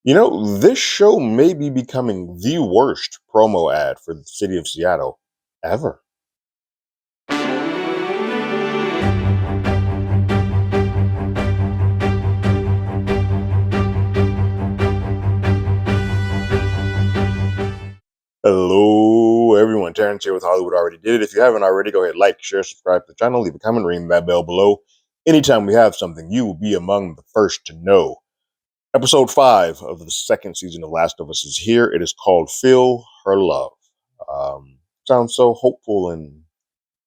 This show may be becoming the worst promo ad for the city of Seattle ever. Hello, everyone. Terrence here with Hollywood Already Did It. If you haven't already, go ahead, like, share, subscribe to the channel, leave a comment, ring that bell below. Anytime we have something, you will be among the first to know. Episode 5 of the second season of Last of Us is here. It is called Feel Her Love. Sounds so hopeful and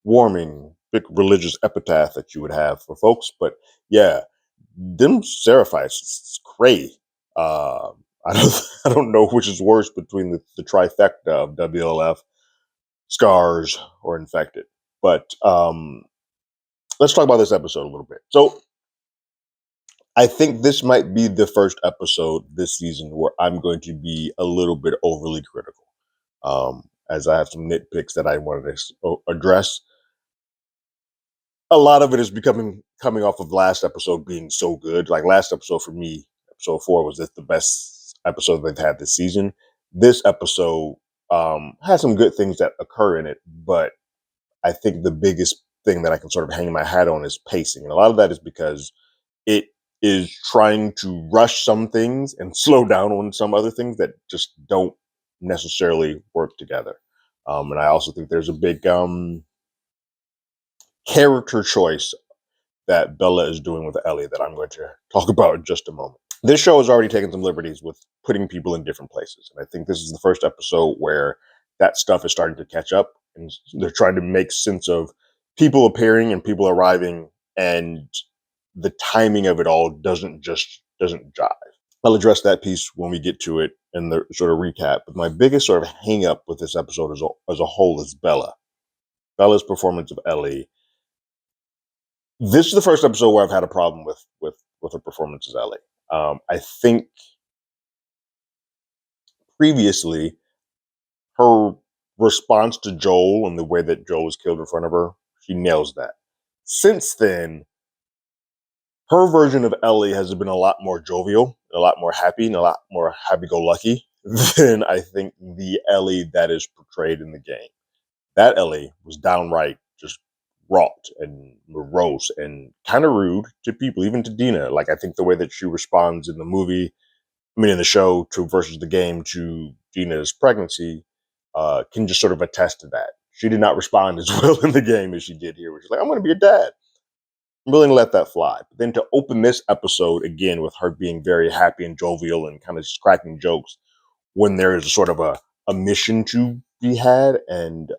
warming, big religious epitaph that you would have for folks. But yeah, them seraphites, it's cray. I don't, I don't know which is worse between the trifecta of WLF, scars, or infected. But let's talk about this episode a little bit. So I think this might be the first episode this season where I'm going to be a little bit overly critical, as I have some nitpicks that I wanted to address. A lot of it is coming off of last episode being so good. Like last episode for me, episode 4 was just the best episode they've had this season. This episode has some good things that occur in it, but I think the biggest thing that I can sort of hang my hat on is pacing. And a lot of that is because it is trying to rush some things and slow down on some other things that just don't necessarily work together. And I also think there's a big character choice that Bella is doing with Ellie that I'm going to talk about in just a moment. This show has already taken some liberties with putting people in different places. And I think this is the first episode where that stuff is starting to catch up and they're trying to make sense of people appearing and people arriving, and the timing of it all doesn't jive. I'll address that piece when we get to it in the sort of recap. But my biggest sort of hang up with this episode as a whole is Bella. Bella's performance of Ellie. This is the first episode where I've had a problem with her performance as Ellie. I think previously her response to Joel and the way that Joel was killed in front of her, she nails that. Since then, her version of Ellie has been a lot more jovial, a lot more happy, and a lot more happy-go-lucky than I think the Ellie that is portrayed in the game. That Ellie was downright just wrought and morose and kind of rude to people, even to Dina. Like, I think the way that she responds in the movie, in the show to versus the game to Dina's pregnancy, can just sort of attest to that. She did not respond as well in the game as she did here, which is like, I'm going to be a dad. I'm willing to let that fly. But then to open this episode again with her being very happy and jovial and kind of just cracking jokes when there is sort of a mission to be had, and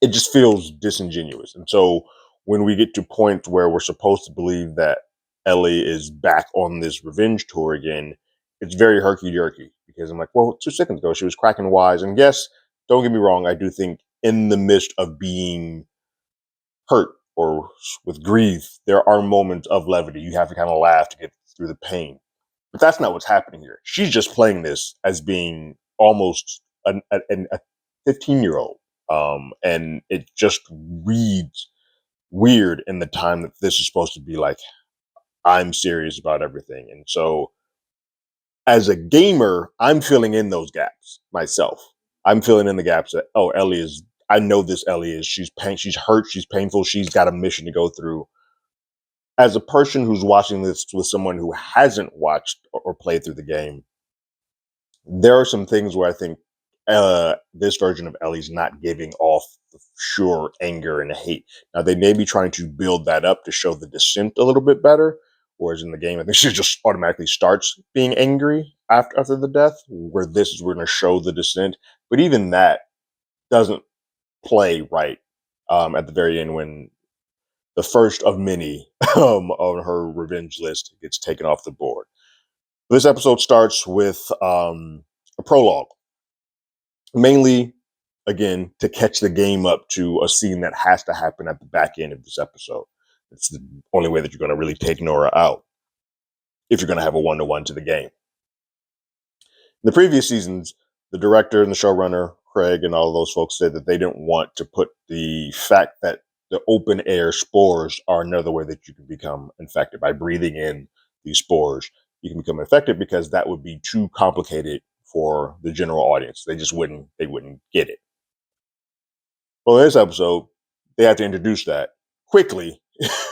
it just feels disingenuous. And so when we get to points where we're supposed to believe that Ellie is back on this revenge tour again, it's very herky-jerky because I'm like, well, 2 seconds ago she was cracking wise. And yes, don't get me wrong, I do think in the midst of being hurt or with grief, there are moments of levity. You have to kind of laugh to get through the pain. But that's not what's happening here. She's just playing this as being almost a 15-year-old. And it just reads weird in the time that this is supposed to be like, I'm serious about everything. And so as a gamer, I'm filling in those gaps myself. I'm filling in the gaps that, oh, Ellie is, I know this Ellie is, she's hurt, she's painful, she's got a mission to go through. As a person who's watching this with someone who hasn't watched or played through the game, there are some things where I think this version of Ellie's not giving off the sure anger and hate. Now, they may be trying to build that up to show the descent a little bit better, whereas in the game, I think she just automatically starts being angry after the death, where this is we're going to show the descent. But even that doesn't play right at the very end when the first of many on her revenge list gets taken off the board. This episode starts with a prologue, mainly, again, to catch the game up to a scene that has to happen at the back end of this episode. It's the only way that you're going to really take Nora out if you're going to have a one-to-one to the game. In the previous seasons, the director and the showrunner, Craig, and all of those folks said that they didn't want to put the fact that the open air spores are another way that you can become infected by breathing in these spores. you can become infected, because that would be too complicated for the general audience. They wouldn't get it. Well, in this episode, they have to introduce that quickly,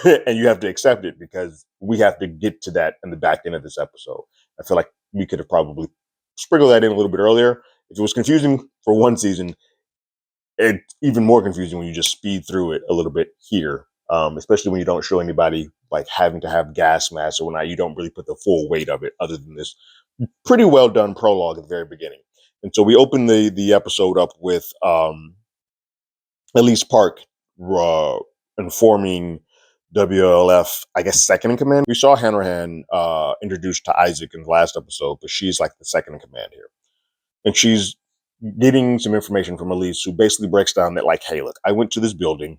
and you have to accept it because we have to get to that in the back end of this episode. I feel like we could have probably sprinkled that in a little bit earlier. If it was confusing for one season, it's even more confusing when you just speed through it a little bit here, especially when you don't show anybody like having to have gas masks or whatnot. You don't really put the full weight of it, other than this pretty well done prologue at the very beginning. And so we open the episode up with Elise Park uh, informing WLF, I guess, second in command. We saw Hanrahan introduced to Isaac in the last episode, but she's like the second in command here. And she's getting some information from Elise, who basically breaks down that, like, hey, look, I went to this building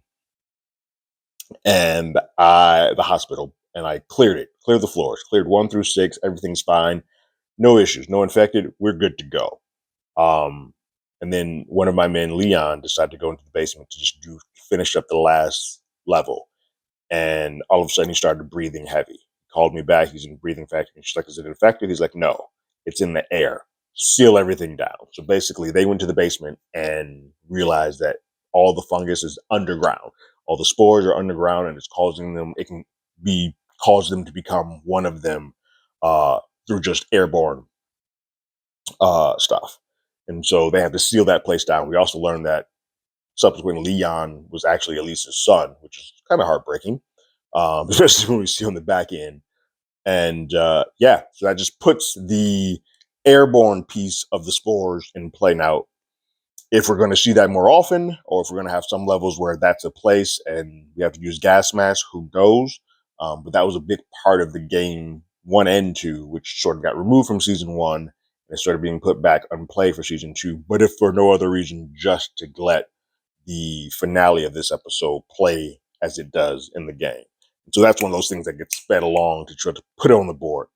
and the hospital, and I cleared the floors, cleared 1 through 6. Everything's fine. No issues, no infected. We're good to go. And then one of my men, Leon, decided to go into the basement to just finish up the last level. And all of a sudden he started breathing heavy. He called me back. He's in breathing factory. And she's like, is it infected? He's like, no, it's in the air. Seal everything down. So basically they went to the basement and realized that all the fungus is underground. All the spores are underground, and it can cause them to become one of them through just airborne stuff. And so they have to seal that place down. We also learned that subsequently Leon was actually Elise's son, which is kind of heartbreaking, especially when we see on the back end. And so that just puts the airborne piece of the spores in play. Now, if we're going to see that more often, or if we're going to have some levels where that's a place and we have to use gas masks, who knows? But that was a big part of the game 1 and 2, which sort of got removed from season 1 and started being put back on play for season 2. But if for no other reason, just to let the finale of this episode play as it does in the game. So that's one of those things that gets sped along to try to put it on the board.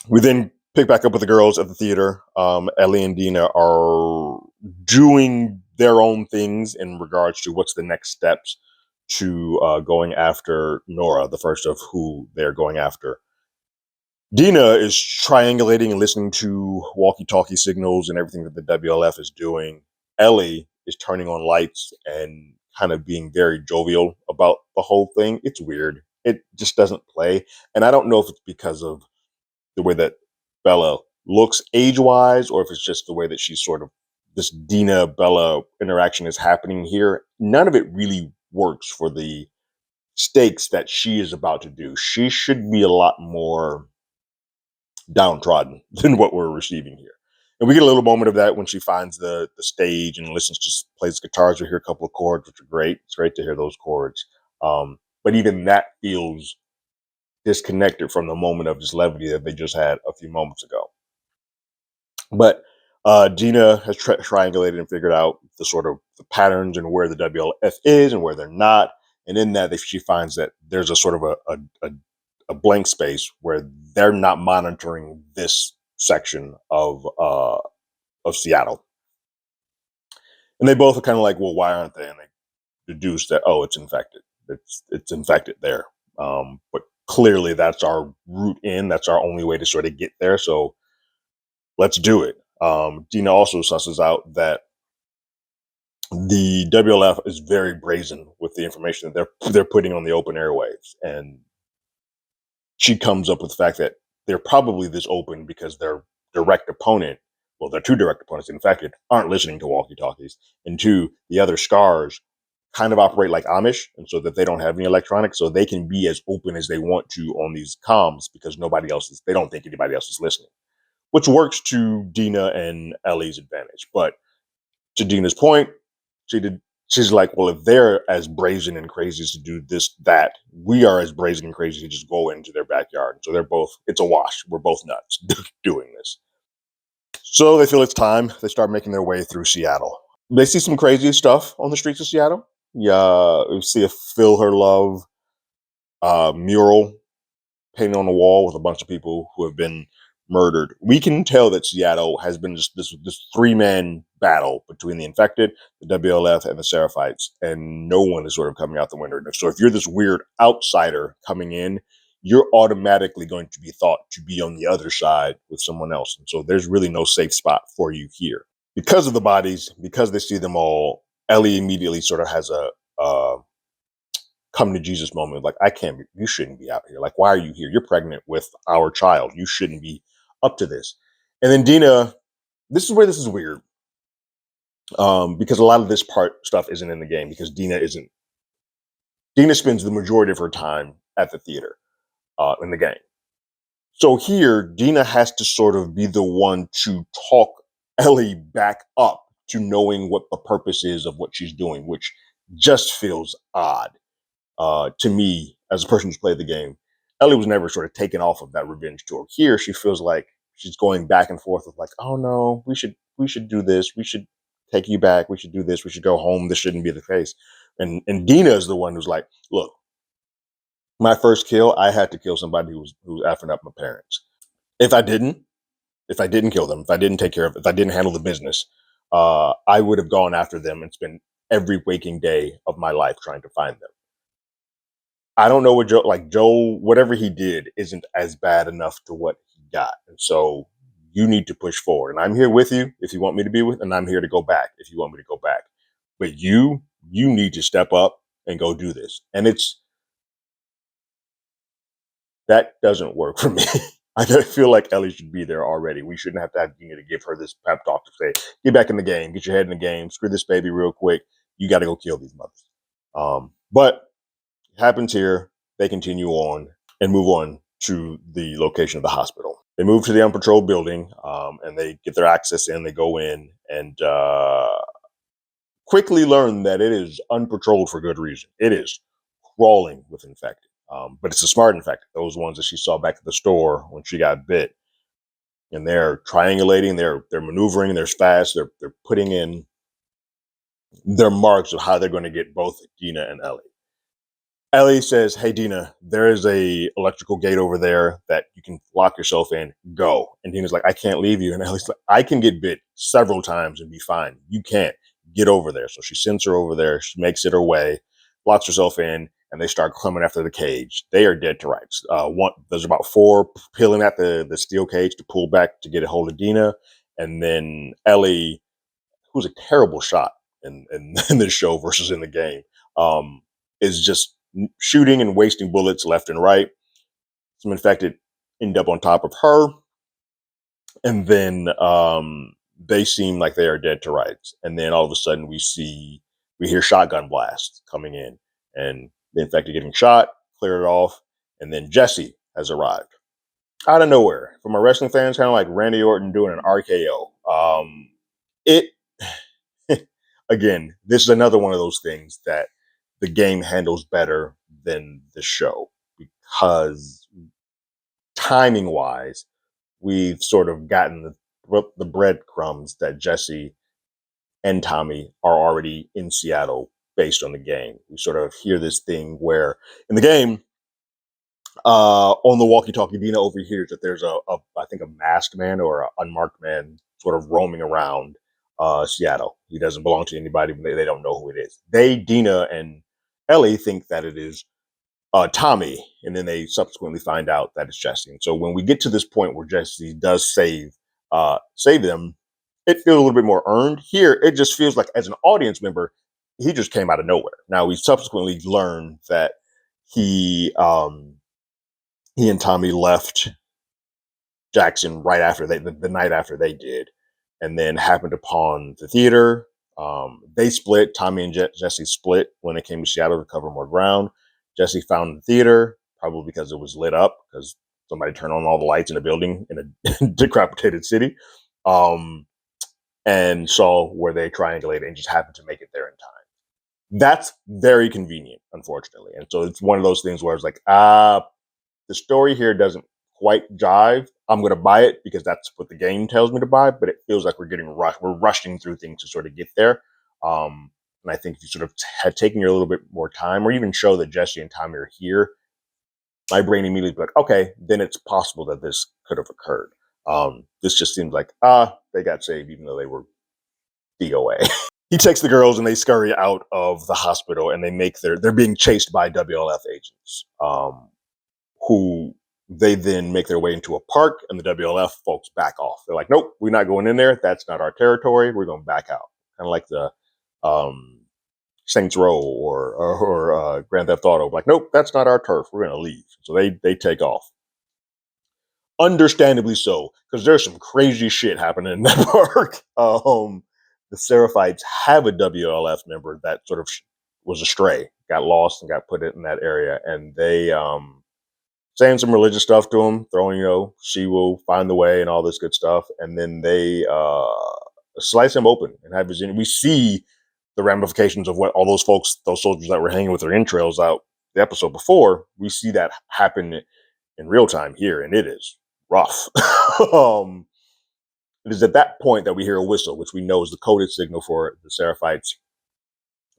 We then pick back up with the girls at the theater. Ellie and Dina are doing their own things in regards to what's the next steps to going after Nora, the first of who they're going after. Dina is triangulating and listening to walkie-talkie signals and everything that the WLF is doing. Ellie is turning on lights and kind of being very jovial about the whole thing. It's weird. It just doesn't play. And I don't know if it's because of the way that Bella looks age-wise, or if it's just the way that she's sort of, this Dina-Bella interaction is happening here. None of it really works for the stakes that she is about to do. She should be a lot more downtrodden than what we're receiving here. And we get a little moment of that when she finds the stage and listens, just plays guitars. We hear a couple of chords, which are great. It's great to hear those chords. But even that feels disconnected from the moment of just levity that they just had a few moments ago. But Dina has triangulated and figured out the sort of the patterns and where the WLF is and where they're not. And in that, she finds that there's a sort of a blank space where they're not monitoring this section of Seattle. And they both are kind of like, well, why aren't they? And they deduce that, oh, it's infected. It's infected there. But clearly that's our route in. That's our only way to sort of get there. So let's do it. Dina also susses out that the WLF is very brazen with the information that they're putting on the open airwaves. And she comes up with the fact that they're probably this open because their direct opponent, well, their 2 direct opponents infected, aren't listening to walkie-talkies. And 2, the other scars kind of operate like Amish, and so that they don't have any electronics, so they can be as open as they want to on these comms because they don't think anybody else is listening, which works to Dina and Ellie's advantage. But to Dina's point, she's like, well, if they're as brazen and crazy as to do this, that, we are as brazen and crazy to just go into their backyard. So it's a wash. We're both nuts doing this. So they feel it's time. They start making their way through Seattle. They see some crazy stuff on the streets of Seattle. Yeah, we see a Feel Her Love mural painted on the wall with a bunch of people who have been murdered. We can tell that Seattle has been just this 3-man battle between the infected, the WLF, and the Seraphites, and no one is sort of coming out the window. So if you're this weird outsider coming in, you're automatically going to be thought to be on the other side with someone else. And so there's really no safe spot for you here. Because of the bodies, because they see them all, Ellie immediately sort of has a come to Jesus moment. Like, I can't be, you shouldn't be out here. Like, why are you here? You're pregnant with our child. You shouldn't be up to this. And then Dina, this is where this is weird. Because a lot of this part stuff isn't in the game because Dina spends the majority of her time at the theater in the game. So here, Dina has to sort of be the one to talk Ellie back up to knowing what the purpose is of what she's doing, which just feels odd to me as a person who's played the game. Ellie was never sort of taken off of that revenge tour. Here, she feels like she's going back and forth with like, oh no, we should do this. We should take you back. We should do this. We should go home. This shouldn't be the case. And Dina is the one who's like, look, my first kill, I had to kill somebody who was effing up my parents. If I didn't kill them, if I didn't take care of, if I didn't handle the business, I would have gone after them and spent every waking day of my life trying to find them. I don't know what Joe, whatever he did isn't as bad enough to what he got. And so you need to push forward. And I'm here with you if you want me to be with, and I'm here to go back if you want me to go back. But you need to step up and go do this. And that doesn't work for me. I feel like Ellie should be there already. We shouldn't have to have Dina to give her this pep talk to say, get back in the game, get your head in the game, screw this baby real quick. You got to go kill these mothers. But it happens here. They continue on and move on to the location of the hospital. They move to the unpatrolled building and they get their access in. They go in and quickly learn that it is unpatrolled for good reason. It is crawling with infected. But it's a smart infected, those ones that she saw back at the store when she got bit. And they're triangulating, they're maneuvering, they're fast, they're putting in their marks of how they're going to get both Dina and Ellie. Ellie says, hey, Dina, there is a electrical gate over there that you can lock yourself in. Go. And Dina's like, I can't leave you. And Ellie's like, I can get bit several times and be fine. You can't. Get over there. So she sends her over there. She makes it her way, locks herself in, and they start coming after the cage. They are dead to rights. There's about 4 peeling at the steel cage to pull back to get a hold of Dina. And then Ellie, who's a terrible shot in this show versus in the game, is just shooting and wasting bullets left and right. Some infected end up on top of her. And then they seem like they are dead to rights. And then all of a sudden we hear shotgun blasts coming in and the infected getting shot, clear it off. And then Jesse has arrived out of nowhere. For my wrestling fans, kind of like Randy Orton doing an RKO. Again, this is another one of those things that the game handles better than the show because timing wise, we've sort of gotten the breadcrumbs that Jesse and Tommy are already in Seattle based on the game. We sort of hear this thing where in the game, on the walkie-talkie, Dina overhears that there's I think a masked man or an unmarked man sort of roaming around Seattle. He doesn't belong to anybody. They don't know who it is. Dina and Ellie think that it is Tommy, and then they subsequently find out that it's Jesse. And so when we get to this point where Jesse does save them, it feels a little bit more earned. Here, it just feels like as an audience member, he just came out of nowhere. Now we subsequently learned that he and Tommy left Jackson right after the night after they did, and then happened upon the theater. They split. Tommy and Jesse split when they came to Seattle to cover more ground. Jesse found the theater, probably because it was lit up, because somebody turned on all the lights in the building in a decapitated city, and saw where they triangulated and just happened to make it there in time. That's very convenient, unfortunately. And so it's one of those things where it's like, the story here doesn't quite jive. I'm going to buy it because that's what the game tells me to buy, but it feels like we're rushing through things to sort of get there. And I think if you sort of had taken your a little bit more time, or even show that Jesse and Tommy are here, my brain immediately be like, okay, then it's possible that this could have occurred. This just seems like, they got saved even though they were DOA. He takes the girls and they scurry out of the hospital and they're being chased by WLF agents, who they then make their way into a park, and the WLF folks back off. They're like, nope, we're not going in there. That's not our territory. We're going to back out. Kind of like the Saints Row or Grand Theft Auto. Like, nope, that's not our turf. We're going to leave. So they take off. Understandably so, because there's some crazy shit happening in that park. The Seraphites have a WLF member that sort of was astray, got lost, and got put in that area, and they saying some religious stuff to him, throwing, she will find the way and all this good stuff. And then they slice him open and have his. We see the ramifications of what all those folks, those soldiers that were hanging with their entrails out the episode before. We see that happen in real time here, and it is rough. It is at that point that we hear a whistle, which we know is the coded signal for the Seraphites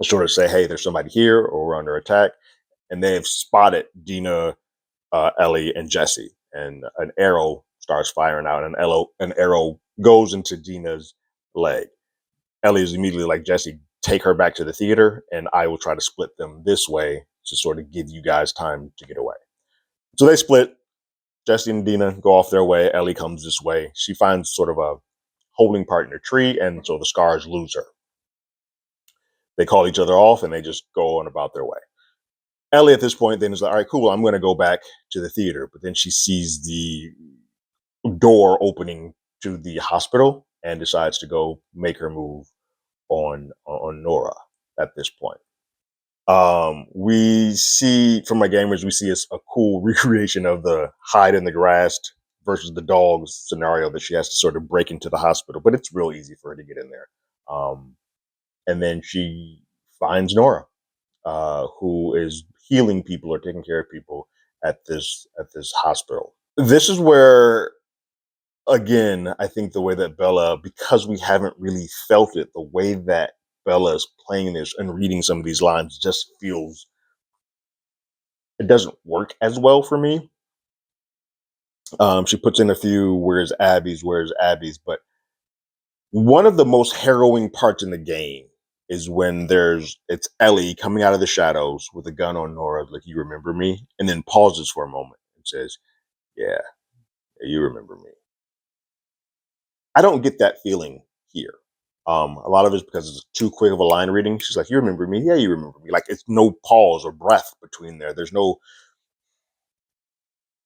to sort of say, hey, there's somebody here, or we're under attack. And they have spotted Dina, Ellie, and Jesse, and an arrow starts firing out, and an arrow goes into Dina's leg. Ellie is immediately like, Jesse, take her back to the theater, and I will try to split them this way to sort of give you guys time to get away. So they split. Jesse and Dina go off their way. Ellie comes this way. She finds sort of a holding part in a tree, and so the Scars lose her. They call each other off, and they just go on about their way. Ellie at this point then is like, all right, cool, I'm going to go back to the theater. But then she sees the door opening to the hospital and decides to go make her move on Nora at this point. We see, from my gamers, we see a cool recreation of the hide in the grass versus the dogs scenario that she has to sort of break into the hospital, but it's real easy for her to get in there. And then she finds Nora, who is healing people or taking care of people at this hospital. This is where, again, I think the way that Bella, because we haven't really felt it, the way that Bella is playing this and reading some of these lines just feels, it doesn't work as well for me. She puts in a few where's Abby's, but one of the most harrowing parts in the game is when it's Ellie coming out of the shadows with a gun on Nora, like, you remember me? And then pauses for a moment and says, yeah, you remember me. I don't get that feeling here. A lot of it's because it's too quick of a line reading. She's like, you remember me? Yeah, you remember me. Like, it's no pause or breath between there. There's no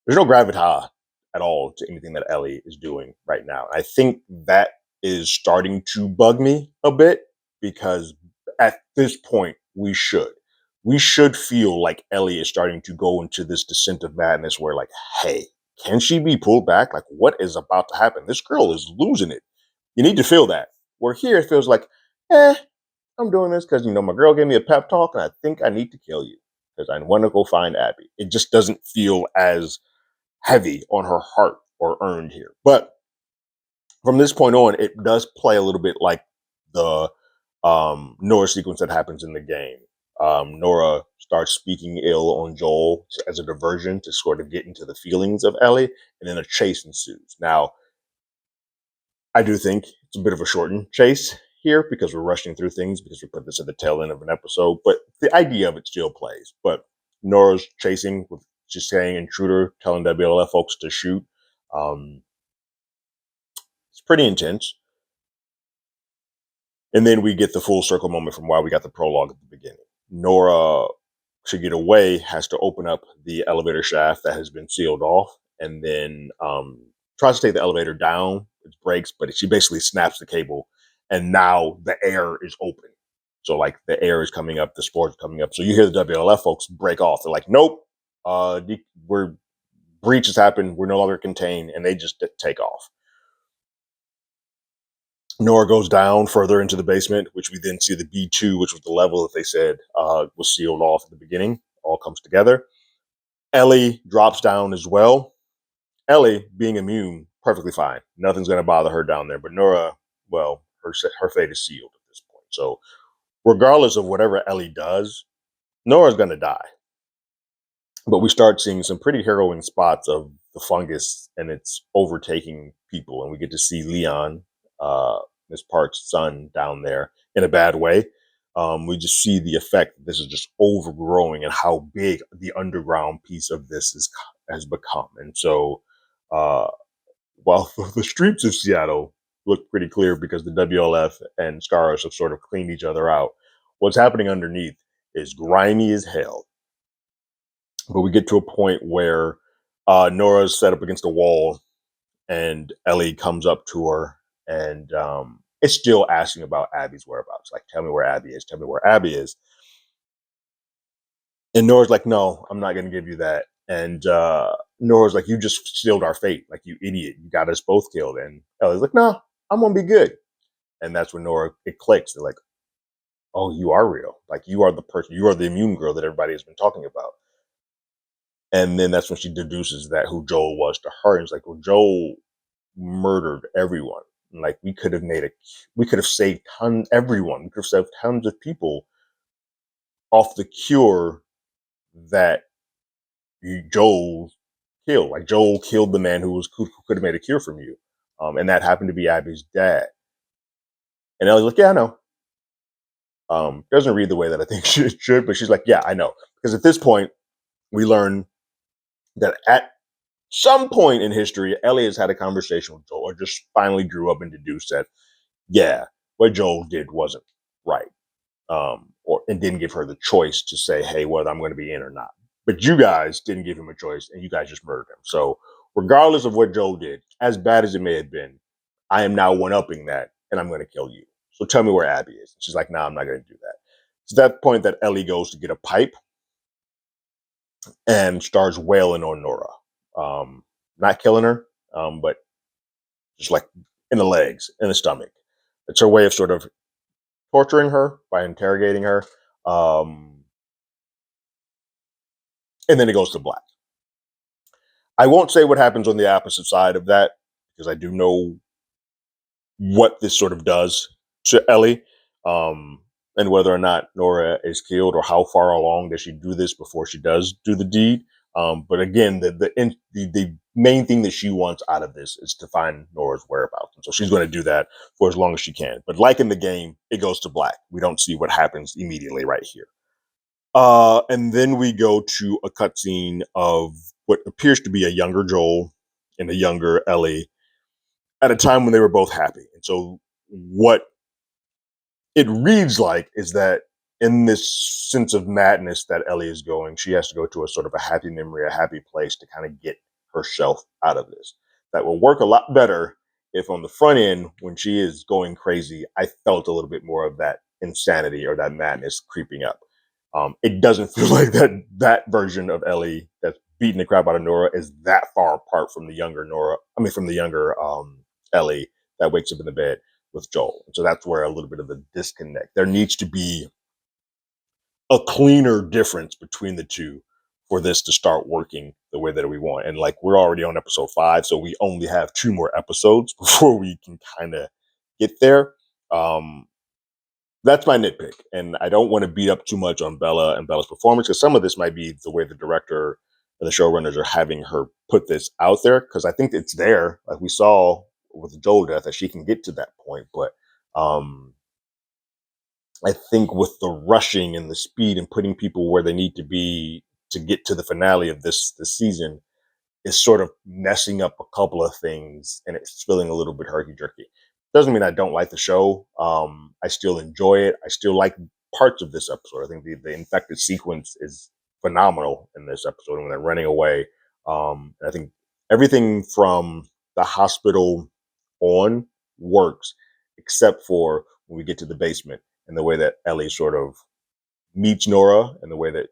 gravitas at all to anything that Ellie is doing right now. I think that is starting to bug me a bit, because at this point we should feel like Ellie is starting to go into this descent of madness where, like, hey, can she be pulled back? Like, what is about to happen? This girl is losing it. You need to feel that. Where here it feels like, I'm doing this because, my girl gave me a pep talk and I think I need to kill you because I want to go find Abby. It just doesn't feel as heavy on her heart or earned here. But from this point on, it does play a little bit like the Nora sequence that happens in the game. Nora starts speaking ill on Joel as a diversion to sort of get into the feelings of Ellie, and then a chase ensues. Now, I do think it's a bit of a shortened chase here because we're rushing through things because we put this at the tail end of an episode, but the idea of it still plays. But Nora's chasing with just saying intruder, telling WLF folks to shoot. It's pretty intense. And then we get the full circle moment from why we got the prologue at the beginning. Nora, to get away, has to open up the elevator shaft that has been sealed off, and then tries to take the elevator down. It breaks, but she basically snaps the cable, and now the air is open. So, like, the air is coming up, the spores coming up. So you hear the WLF folks break off. They're like, nope, breach has happened. We're no longer contained, and they just take off. Nora goes down further into the basement, which we then see the B2, which was the level that they said was sealed off at the beginning, all comes together. Ellie drops down as well. Ellie, being immune, perfectly fine. Nothing's going to bother her down there. But Nora, well, her fate is sealed at this point. So regardless of whatever Ellie does, Nora's going to die. But we start seeing some pretty harrowing spots of the fungus, and it's overtaking people. And we get to see Leon, Miss Park's son, down there in a bad way. We just see the effect. This is just overgrowing, and how big the underground piece of this has become. And so, uh, while the streets of Seattle look pretty clear because the WLF and Stars have sort of cleaned each other out, what's happening underneath is grimy as hell. But we get to a point where Nora's set up against a wall, and Ellie comes up to her and is still asking about Abby's whereabouts. Like, tell me where Abby is. Tell me where Abby is. And Nora's like, no, I'm not going to give you that. And Nora's like, you just sealed our fate. Like, you idiot. You got us both killed. And Ellie's like, no, I'm going to be good. And that's when Nora, it clicks. They're like, oh, you are real. Like, you are the person, you are the immune girl that everybody has been talking about. And then that's when she deduces that who Joel was to her. And it's like, well, Joel murdered everyone. Like, we could have saved everyone. We could have saved tons of people off the cure that Joel killed. Like, Joel killed the man who could have made a cure from you, and that happened to be Abby's dad. And Ellie's like, yeah, I know. Doesn't read the way that I think she should, but she's like, yeah, I know, because at this point we learn that at some point in history, Ellie has had a conversation with Joel, or just finally grew up and deduced that, yeah, what Joel did wasn't right, or and didn't give her the choice to say, hey, whether I'm going to be in or not. But you guys didn't give him a choice, and you guys just murdered him. So regardless of what Joel did, as bad as it may have been, I am now one-upping that, and I'm going to kill you. So tell me where Abby is. She's like, nah, I'm not going to do that. It's that point that Ellie goes to get a pipe and starts wailing on Nora. Not killing her, but just like in the legs, in the stomach. It's her way of sort of torturing her by interrogating her. Um, and then it goes to black. I won't say what happens on the opposite side of that because I do know what this sort of does to Ellie, and whether or not Nora is killed or how far along does she do this before she does do the deed. But again, the main thing that she wants out of this is to find Nora's whereabouts, and so she's going to do that for as long as she can. But like in the game, it goes to black. We don't see what happens immediately right here. And then we go to a cutscene of what appears to be a younger Joel and a younger Ellie at a time when they were both happy. And so what it reads like is that in this sense of madness that Ellie is going, she has to go to a sort of a happy memory, a happy place to kind of get herself out of this. That will work a lot better if on the front end, when she is going crazy, I felt a little bit more of that insanity or that madness creeping up. It doesn't feel like that version of Ellie that's beating the crap out of Nora is that far apart from the younger Nora. I mean, from the younger Ellie that wakes up in the bed with Joel. So that's where a little bit of the disconnect. There needs to be a cleaner difference between the two for this to start working the way that we want. And like, we're already on episode 5, so we only have 2 more episodes before we can kind of get there. Um, that's my nitpick, and I don't want to beat up too much on Bella and Bella's performance because some of this might be the way the director and the showrunners are having her put this out there. Because I think it's there, like we saw with the Joel death, that she can get to that point. But I think with the rushing and the speed and putting people where they need to be to get to the finale of this season is sort of messing up a couple of things, and it's feeling a little bit herky jerky. Doesn't mean I don't like the show. I still enjoy it. I still like parts of this episode. I think the infected sequence is phenomenal in this episode when they're running away. I think everything from the hospital on works, except for when we get to the basement and the way that Ellie sort of meets Nora and the way that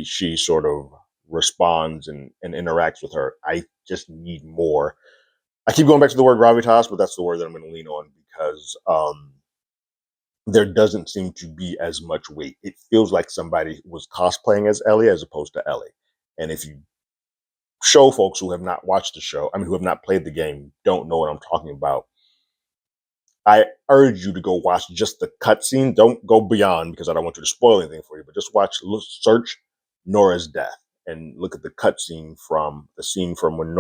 she sort of responds and interacts with her. I just need more. I keep going back to the word gravitas, but that's the word that I'm going to lean on because there doesn't seem to be as much weight. It feels like somebody was cosplaying as Ellie as opposed to Ellie. And if you show folks who have not watched the show, I mean, who have not played the game, don't know what I'm talking about, I urge you to go watch just the cutscene. Don't go beyond because I don't want you to spoil anything for you, but just search Nora's death and look at the cutscene from the scene from when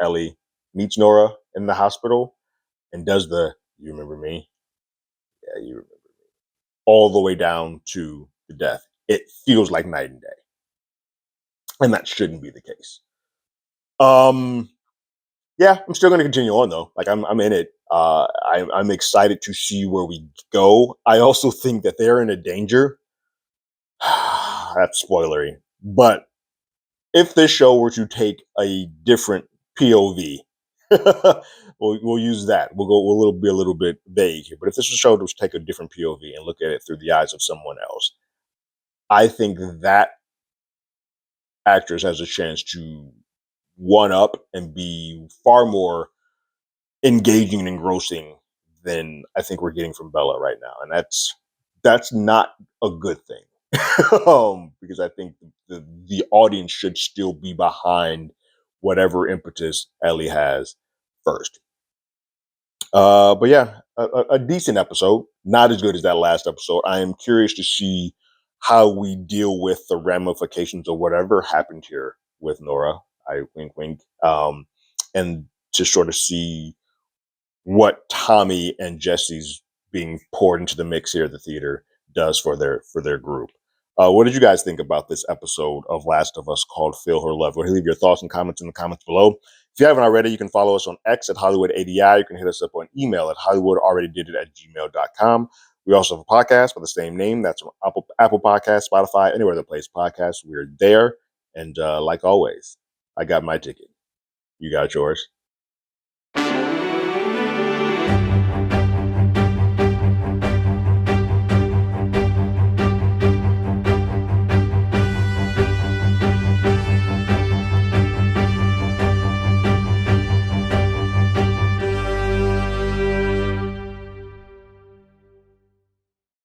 Ellie meets Nora in the hospital and does you remember me? Yeah, you remember me. All the way down to the death. It feels like night and day. And that shouldn't be the case. Um, yeah, I'm still going to continue on though. Like I'm in it. I'm excited to see where we go. I also think that they're in a danger. That's spoilery, but if this show were to take a different POV, we'll use that. We'll be a little bit vague here, but if this show was to take a different POV and look at it through the eyes of someone else, I think that actress has a chance to one up and be far more engaging and engrossing than I think we're getting from Bella right now, and that's not a good thing. Because I think the audience should still be behind whatever impetus Ellie has first. But yeah, a decent episode. Not as good as that last episode. I am curious to see how we deal with the ramifications of whatever happened here with Nora. I wink, wink. And to sort of see what Tommy and Jesse's being poured into the mix here at the theater does for their group. What did you guys think about this episode of Last of Us called Feel Her Love? Go ahead and leave your thoughts and comments in the comments below. If you haven't already, you can follow us on X at HollywoodADI. You can hit us up on email at HollywoodAlreadyDidIt@gmail.com. We also have a podcast with the same name. That's on Apple Podcasts, Spotify, anywhere that plays podcasts. We're there. And like always, I got my ticket. You got yours.